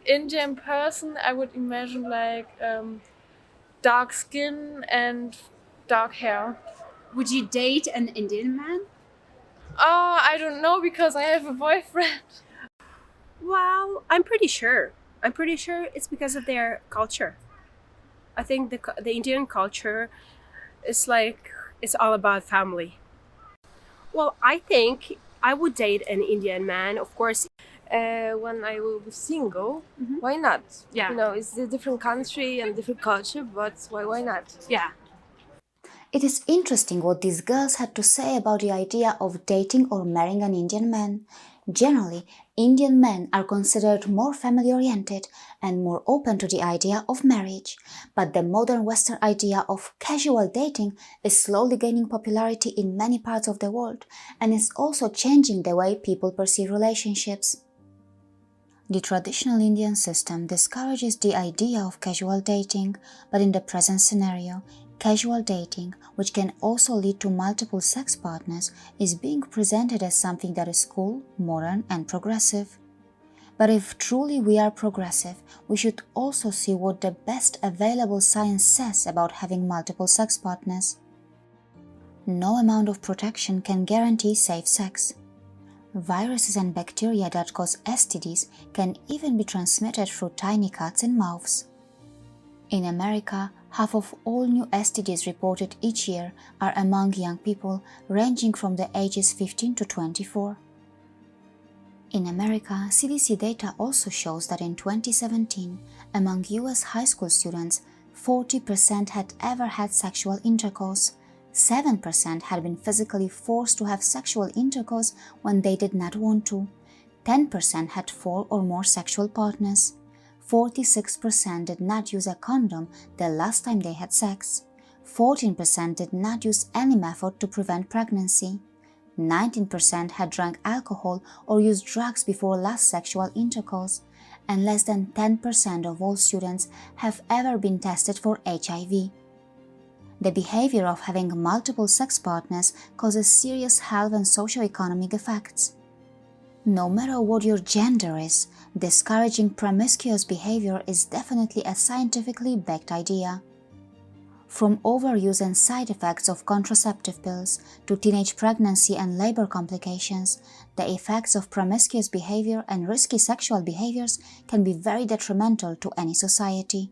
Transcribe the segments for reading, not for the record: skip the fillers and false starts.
Indian person, I would imagine like dark skin and dark hair. Would you date an Indian man? Oh, I don't know because I have a boyfriend. Well, I'm pretty sure. I'm pretty sure it's because of their culture. I think the Indian culture is like it's all about family. Well, I think I would date an Indian man, of course. When I will be single, Mhm. why not? Yeah. You know, it's a different country and different culture, but why not? Yeah. It is interesting what these girls had to say about the idea of dating or marrying an Indian man. Generally, Indian men are considered more family-oriented and more open to the idea of marriage. But the modern Western idea of casual dating is slowly gaining popularity in many parts of the world and is also changing the way people perceive relationships. The traditional Indian system discourages the idea of casual dating, but in the present scenario, casual dating, which can also lead to multiple sex partners, is being presented as something that is cool, modern, and progressive. But if truly we are progressive, we should also see what the best available science says about having multiple sex partners. No amount of protection can guarantee safe sex. Viruses and bacteria that cause STDs can even be transmitted through tiny cuts in mouths. In America, half of all new STDs reported each year are among young people ranging from the ages 15 to 24. In America, CDC data also shows that in 2017, among US high school students, 40% had ever had sexual intercourse. 7% had been physically forced to have sexual intercourse when they did not want to. 10% had 4 or more sexual partners. 46% did not use a condom the last time they had sex. 14% did not use any method to prevent pregnancy. 19% had drank alcohol or used drugs before last sexual intercourse, and less than 10% of all students have ever been tested for HIV. The behavior of having multiple sex partners causes serious health and socio-economic effects. No matter what your gender is, discouraging promiscuous behavior is definitely a scientifically backed idea. From overuse and side effects of contraceptive pills to teenage pregnancy and labor complications, the effects of promiscuous behavior and risky sexual behaviors can be very detrimental to any society.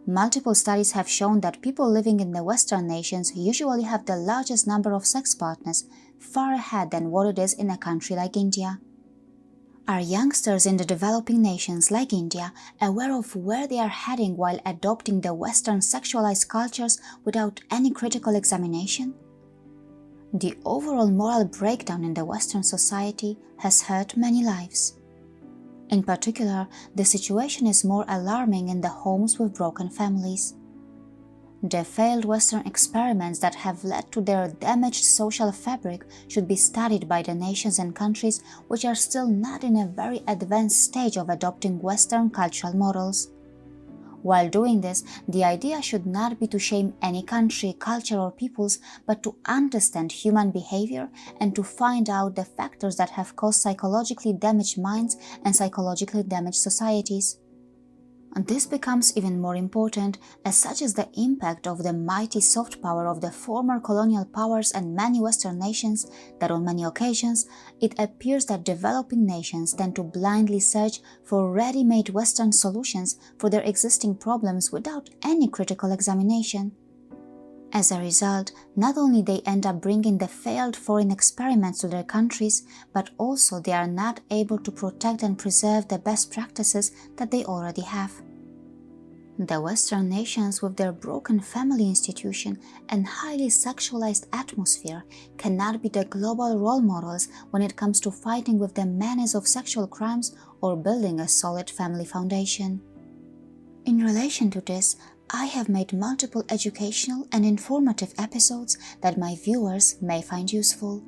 Multiple studies have shown that people living in the Western nations usually have the largest number of sex partners, far ahead than what it is in a country like India. Are youngsters in the developing nations like India aware of where they are heading while adopting the Western sexualized cultures without any critical examination? The overall moral breakdown in the Western society has hurt many lives. In particular, the situation is more alarming in the homes with broken families. The failed Western experiments that have led to their damaged social fabric should be studied by the nations and countries which are still not in a very advanced stage of adopting Western cultural models. While doing this, the idea should not be to shame any country, culture or peoples, but to understand human behavior and to find out the factors that have caused psychologically damaged minds and psychologically damaged societies. And this becomes even more important as such is the impact of the mighty soft power of the former colonial powers and many Western nations that on many occasions it appears that developing nations tend to blindly search for ready-made Western solutions for their existing problems without any critical examination. As a result, not only they end up bringing the failed foreign experiments to their countries, but also they are not able to protect and preserve the best practices that they already have. The Western nations with their broken family institution and highly sexualized atmosphere cannot be the global role models when it comes to fighting with the menace of sexual crimes or building a solid family foundation. In relation to this, I have made multiple educational and informative episodes that my viewers may find useful.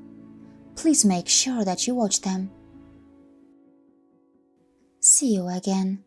Please make sure that you watch them. See you again.